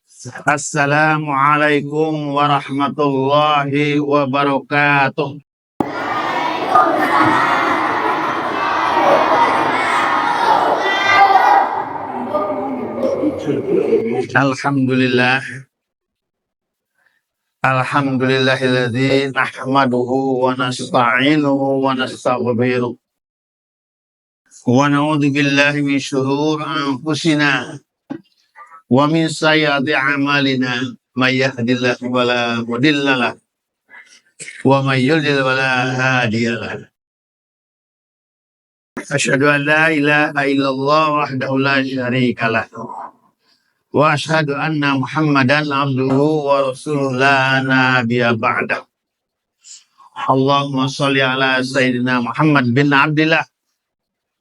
Assalamualaikum warahmatullahi wabarakatuh. Alhamdulillah. Alhamdulillahilladzi nahmaduhu wa nasta'inuhu wa nastaghfiruh. Wa na'udzu billahi min syururi anfusina wa min sayyiati a'malina. May yahdihillahu fala mudilla lahu wa may yudlil fala hadiya lahu. Asyhadu an la ilaha illallah wahdahu la syarika lahu wa asyhadu anna Muhammadan abduhu wa rasuluhu la nabiyya ba'da. Allahumma sholli ala sayyidina Muhammad bin Abdillah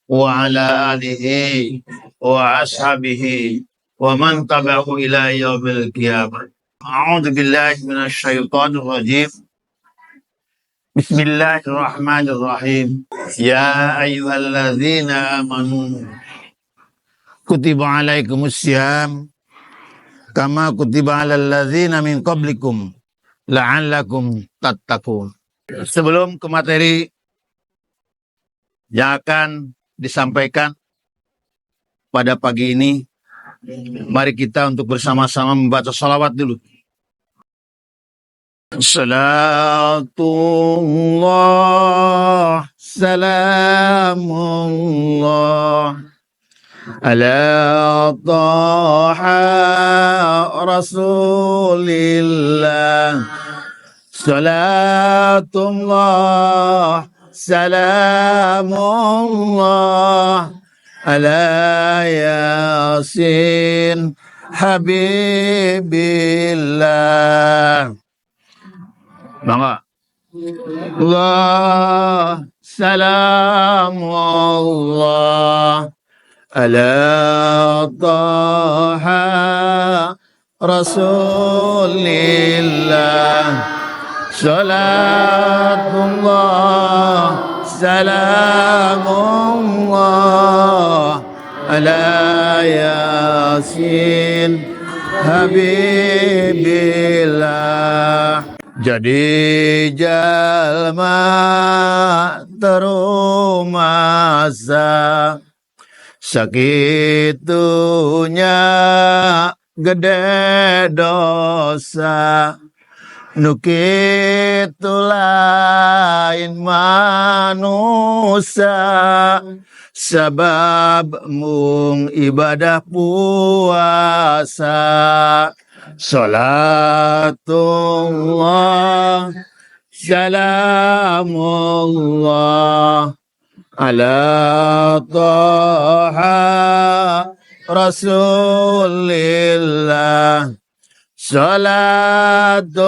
wa ala alihi wa ashabihi wa man tabi'ahu ila yaumil qiyamah. A'udzu billahi minasy syaithanir rajim. Bismillahirrahmanirrahim. Ya ayyuhalladzina amanu kutiba alaikumussyam kama kutiba alal ladzina min qablikum la'allakum tattaqun. Sebelum ke materi yang akan disampaikan pada pagi ini, mari kita untuk bersama-sama membaca salawat dulu. Salatullah, salamullah ala taha rasulillah. Salatullah, salamullah ala yasin habibillah. Bangga. Allah, salamullah ala taha rasulillah. Salatullah, salamullah ala yasin habibillah. Jadi jalma terumasa sakitunya gede dosa. Nukitu lain manusia sebab mung ibadah puasa. Salatullah, salamullah ala taha rasulillah. Salatullah,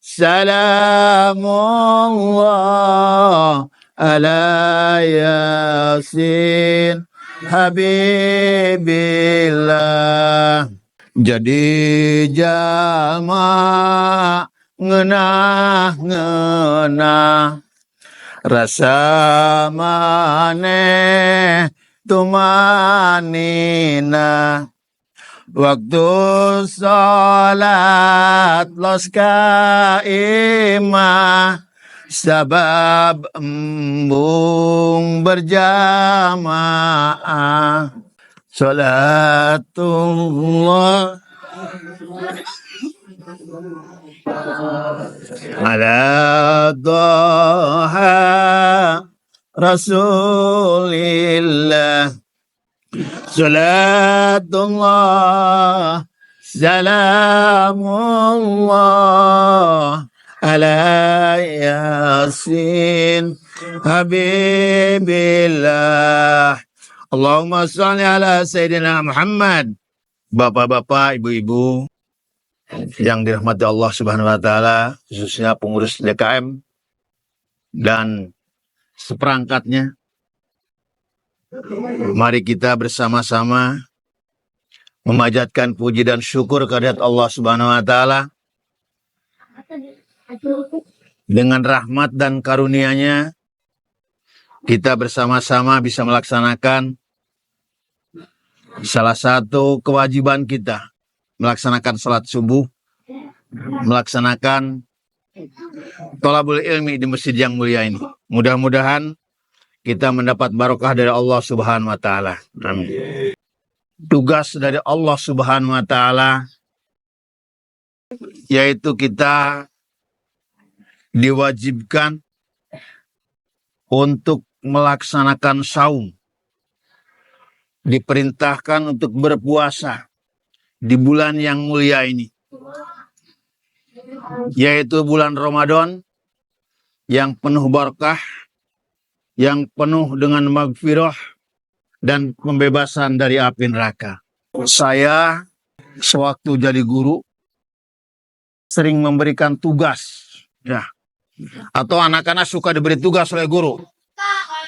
salamullah ala yasin habibillah. Jadi jalma ngenah-ngenah rasa maneh tumanina. Waktu sholat los kaimah sabab embung berjamaah. Salatullah ala taha rasulillah. Salatullah, salamullah ala yasin habibillah. Allahumma sholli ala sayyidina Muhammad. Bapak-bapak, ibu-ibu yang dirahmati Allah Subhanahu wa taala, khususnya pengurus DKM dan seperangkatnya. Mari kita bersama-sama memanjatkan puji dan syukur kehadirat Allah Subhanahu wa taala. Dengan rahmat dan karunia-Nya kita bersama-sama bisa melaksanakan salah satu kewajiban kita melaksanakan sholat subuh, melaksanakan thalabul ilmi di masjid yang mulia ini. Mudah-mudahan kita mendapat barokah dari Allah Subhanahu wa taala. Amin. Tugas dari Allah Subhanahu wa taala yaitu kita diwajibkan untuk melaksanakan saum. Diperintahkan untuk berpuasa di bulan yang mulia ini, yaitu bulan Ramadan yang penuh berkah, yang penuh dengan maghfirah dan pembebasan dari api neraka. Saya sewaktu jadi guru sering memberikan tugas, ya. Atau anak-anak suka diberi tugas oleh guru.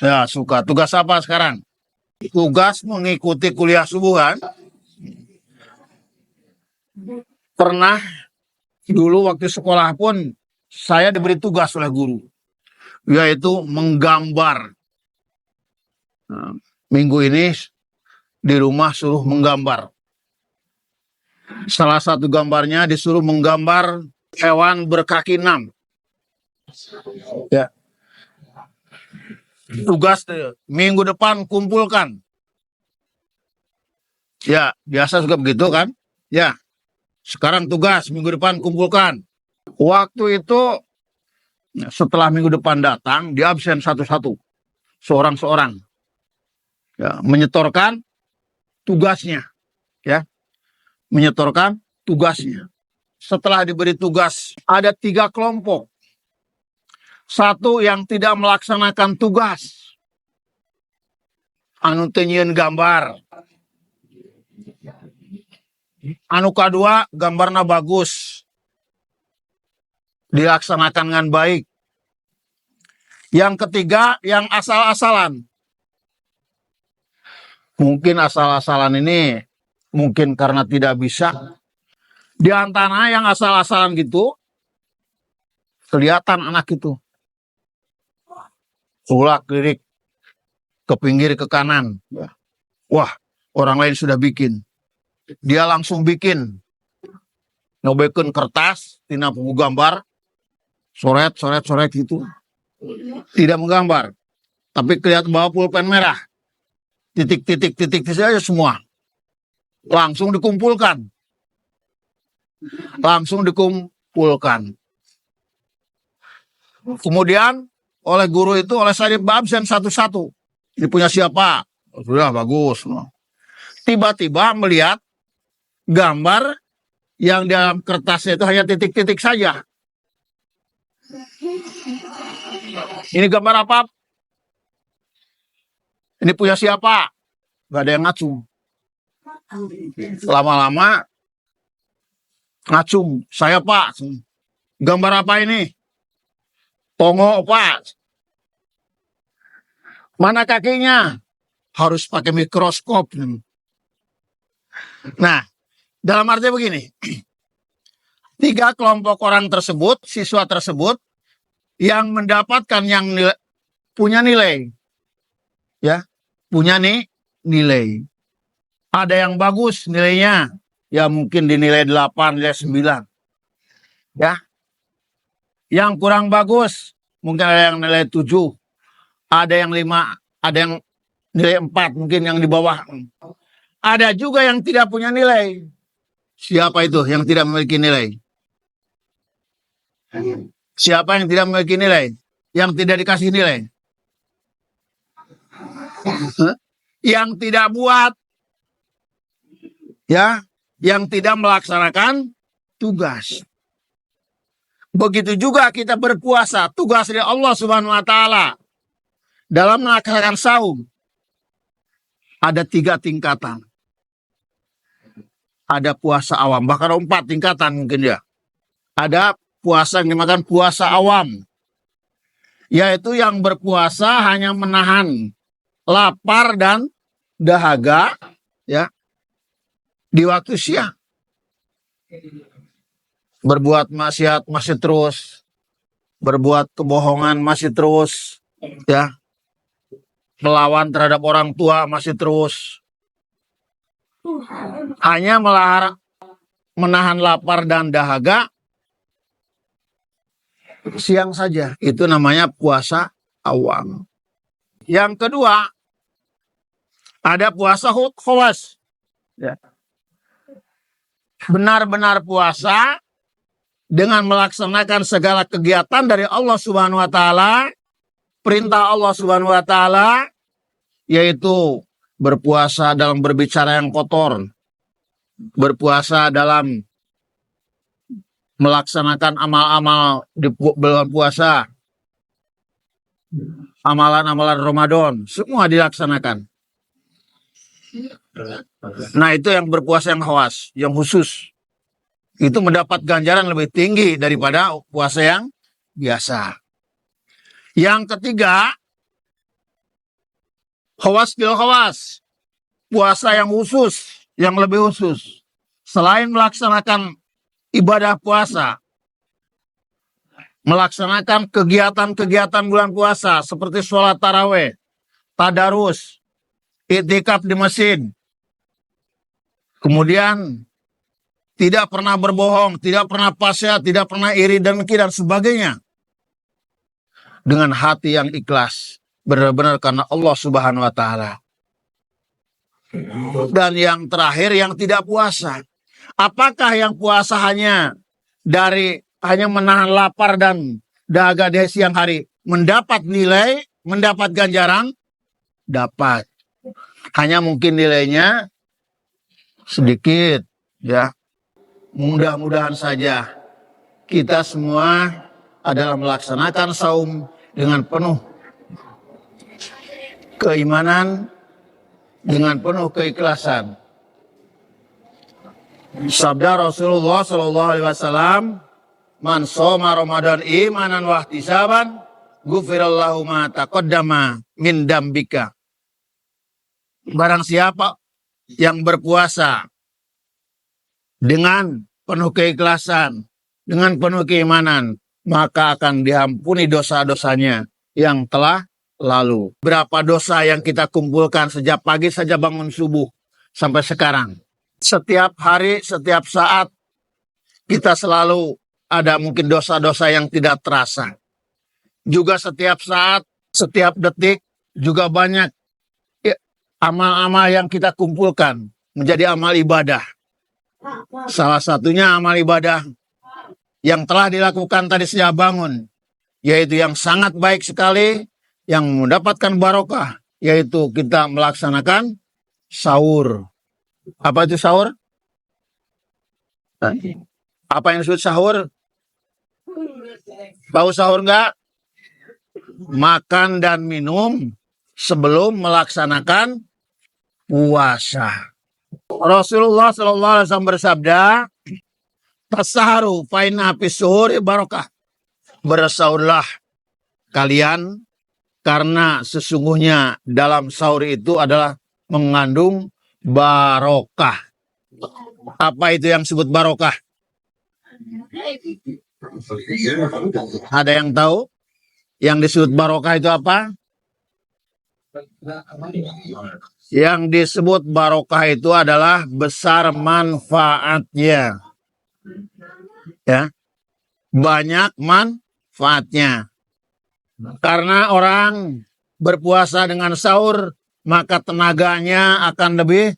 Ya, suka. Tugas apa sekarang? Tugas mengikuti kuliah subuh kan? Pernah dulu waktu sekolah pun saya diberi tugas oleh guru, yaitu menggambar. Nah, minggu ini di rumah suruh menggambar. Salah satu gambarnya disuruh menggambar hewan berkaki 6. Ya. Tugas minggu depan kumpulkan. Ya, biasa juga begitu kan? Ya. Sekarang tugas minggu depan kumpulkan. Waktu itu setelah minggu depan datang, di absen satu-satu. Seorang-seorang. Ya, menyetorkan tugasnya. Ya. Menyetorkan tugasnya. Setelah diberi tugas, ada 3 kelompok. Satu yang tidak melaksanakan tugas. Anu tenyeun gambar. Anu kedua, gambarnya bagus. Dilaksanakan dengan baik. Yang ketiga, yang asal-asalan. Mungkin asal-asalan ini, mungkin karena tidak bisa. Di antara yang asal-asalan gitu, kelihatan anak itu. Ulak-lirik ke pinggir ke kanan. Wah, orang lain sudah bikin. Dia langsung bikin. Nyobekeun kertas, tina buku gambar, soret gitu. Tidak menggambar. Tapi kelihatan bawa pulpen merah. Titik saja semua. Langsung dikumpulkan. Kemudian oleh guru itu, oleh saya absen satu-satu. Ini punya siapa? Sudah bagus. Tiba-tiba melihat gambar yang dalam kertasnya itu hanya titik-titik saja. Ini gambar apa? Ini punya siapa? Gak ada yang ngacung. Lama-lama ngacung. Saya Pak. Gambar apa ini? Tongo Pak. Mana kakinya? Harus pakai mikroskop. Nah, dalam arti begini. 3 kelompok orang tersebut, siswa tersebut, yang mendapatkan yang punya nilai. Ya, punya nilai. Ada yang bagus nilainya. Ya mungkin dinilai 8, nilai 9. Ya. Yang kurang bagus, mungkin ada yang nilai 7. Ada yang 5, ada yang nilai 4, mungkin yang di bawah. Ada juga yang tidak punya nilai. Siapa itu yang tidak memiliki nilai? Siapa yang tidak memiliki nilai? Yang tidak dikasih nilai? Yang tidak buat. Ya, yang tidak melaksanakan tugas. Begitu juga kita berpuasa, tugas dari Allah Subhanahu wa taala. Dalam melaksanakan saum ada 3 tingkatan. Ada puasa awam, bahkan 4 tingkatan mungkin ya. Ada puasa yang dimakan puasa awam, yaitu yang berpuasa hanya menahan lapar dan dahaga ya di waktu siang. Berbuat maksiat masih terus, berbuat kebohongan masih terus, ya. Melawan terhadap orang tua masih terus. Hanya menahan lapar dan dahaga siang saja. Itu namanya puasa awam. Yang kedua, ada puasa khawas. Ya. Benar-benar puasa dengan melaksanakan segala kegiatan dari Allah Subhanahu wa taala, perintah Allah Subhanahu wa taala, yaitu berpuasa dalam berbicara yang kotor, berpuasa dalam melaksanakan amal-amal di bulan puasa, amalan-amalan Ramadan, semua dilaksanakan. Nah, itu yang berpuasa yang khawas, yang khusus. Itu mendapat ganjaran lebih tinggi daripada puasa yang biasa. Yang ketiga, khawas bil khawas. Puasa yang khusus, yang lebih khusus. Selain melaksanakan ibadah puasa, melaksanakan kegiatan-kegiatan bulan puasa seperti sholat taraweh, tadarus, iktikaf di masjid, kemudian tidak pernah berbohong, tidak pernah pasya, tidak pernah iri dengki dan sebagainya, dengan hati yang ikhlas, benar-benar karena Allah Subhanahu wa taala. Dan yang terakhir, yang tidak puasa. Apakah yang puasa hanya menahan lapar dan dahaga di siang hari mendapat nilai, mendapat ganjaran? Dapat. Hanya mungkin nilainya sedikit, ya. Mudah-mudahan saja kita semua adalah melaksanakan saum dengan penuh keimanan, dengan penuh keikhlasan. Sabda Rasulullah Shallallahu Alaihi Wasallam, "Man shoma Ramadan imanan wa ihtisaban, ghufirallahu ma taqaddama min dambika." Barang siapa yang berpuasa dengan penuh keikhlasan, dengan penuh keimanan, maka akan diampuni dosa-dosanya yang telah lalu. Berapa dosa yang kita kumpulkan sejak pagi saja bangun subuh sampai sekarang. Setiap hari, setiap saat, kita selalu ada mungkin dosa-dosa yang tidak terasa. Juga setiap saat, setiap detik, juga banyak amal-amal yang kita kumpulkan menjadi amal ibadah. Salah satunya amal ibadah yang telah dilakukan tadi sejak bangun, yaitu yang sangat baik sekali, yang mendapatkan barokah, yaitu kita melaksanakan sahur. Apa itu sahur? Apa yang disebut sahur? Tahu sahur enggak? Makan dan minum sebelum melaksanakan puasa. Rasulullah Shallallahu Alaihi Wasallam bersabda, "Tasaharu fa inna fis suhuri barokah." Bersahurlah kalian karena sesungguhnya dalam sahur itu adalah mengandung barokah. Apa itu yang disebut barokah? Ada yang tahu? Yang disebut barokah itu apa? Yang disebut barokah itu adalah besar manfaatnya. Ya. Banyak manfaatnya. Karena orang berpuasa dengan sahur, maka tenaganya akan lebih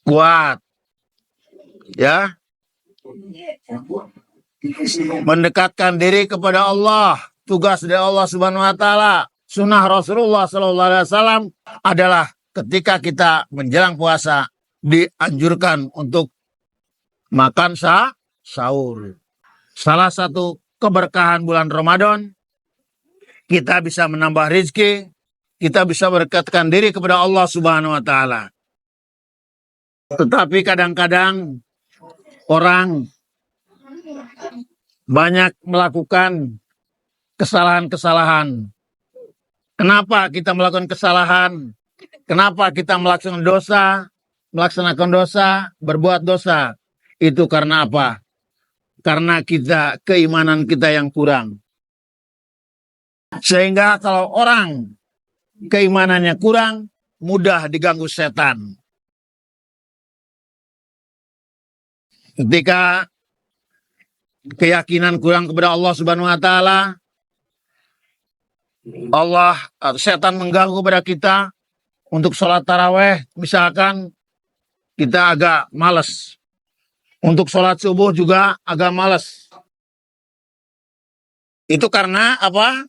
kuat. Ya. Mendekatkan diri kepada Allah. Tugas dari Allah Subhanahu wa taala. Sunnah Rasulullah Sallallahu Alaihi Wasallam adalah ketika kita menjelang puasa dianjurkan untuk makan sahur. Salah satu keberkahan bulan Ramadan, kita bisa menambah rezeki, kita bisa mendekatkan diri kepada Allah Subhanahu wa taala. Tetapi kadang-kadang orang banyak melakukan kesalahan-kesalahan. Kenapa kita melakukan kesalahan? Kenapa kita melaksanakan dosa, berbuat dosa? Itu karena apa? Karena keimanan kita yang kurang. Sehingga kalau orang keimanannya kurang, mudah diganggu setan. Ketika keyakinan kurang kepada Allah Subhanahu wa taala, setan mengganggu kepada kita untuk sholat taraweh, misalkan kita agak malas. Untuk sholat subuh juga agak malas. Itu karena apa?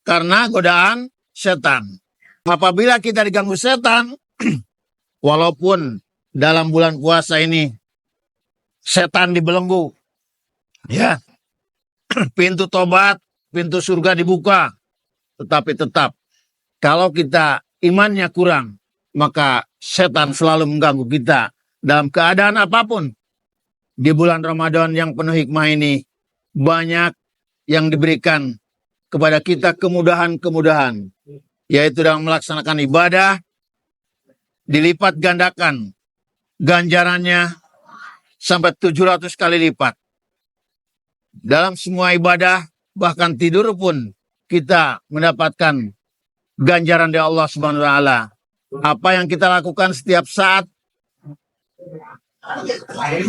Karena godaan setan. Apabila kita diganggu setan, walaupun dalam bulan puasa ini setan dibelenggu, ya, pintu tobat, pintu surga dibuka, tetapi tetap kalau kita imannya kurang, maka setan selalu mengganggu kita dalam keadaan apapun. Di bulan Ramadan yang penuh hikmah ini, banyak yang diberikan kepada kita kemudahan-kemudahan, yaitu dalam melaksanakan ibadah, dilipat gandakan ganjarannya sampai 700 kali lipat. Dalam semua ibadah, bahkan tidur pun kita mendapatkan ganjaran dari Allah Subhanahu wa taala. Apa yang kita lakukan setiap saat,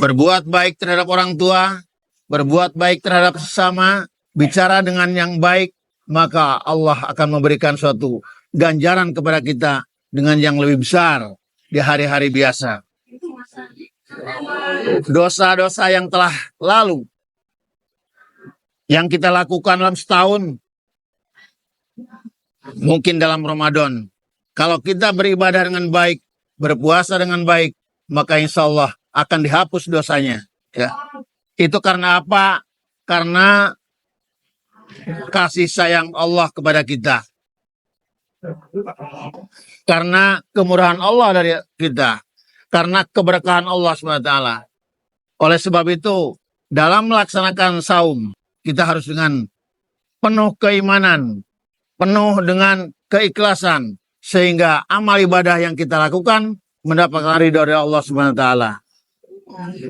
berbuat baik terhadap orang tua, berbuat baik terhadap sesama, bicara dengan yang baik, maka Allah akan memberikan suatu ganjaran kepada kita dengan yang lebih besar di hari-hari biasa. Dosa-dosa yang telah lalu, yang kita lakukan dalam setahun, mungkin dalam Ramadan, kalau kita beribadah dengan baik, berpuasa dengan baik, maka insya Allah akan dihapus dosanya. Ya. Itu karena apa? Karena kasih sayang Allah kepada kita. Karena kemurahan Allah dari kita. Karena keberkahan Allah SWT. Oleh sebab itu, dalam melaksanakan saum, kita harus dengan penuh keimanan, penuh dengan keikhlasan, sehingga amal ibadah yang kita lakukan mendapatkan ridho dari Allah Subhanahu wa taala.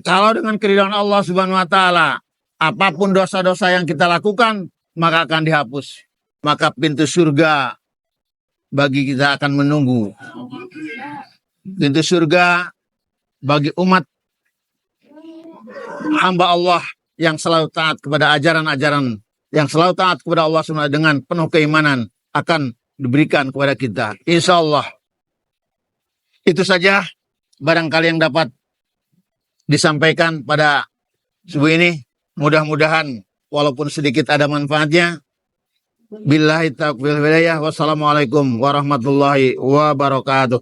Kalau dengan keridhaan Allah Subhanahu wa taala, apapun dosa-dosa yang kita lakukan, maka akan dihapus. Maka pintu surga bagi kita akan menunggu. Pintu surga bagi umat hamba Allah yang selalu taat kepada ajaran-ajaran, yang selalu taat kepada Allah Subhanahu wa taala dengan penuh keimanan, akan diberikan kepada kita. Insya Allah. Itu saja barangkali yang dapat disampaikan pada subuh ini. Mudah-mudahan walaupun sedikit ada manfaatnya. Billahi taufiq wal hidayah. Wassalamualaikum warahmatullahi wabarakatuh.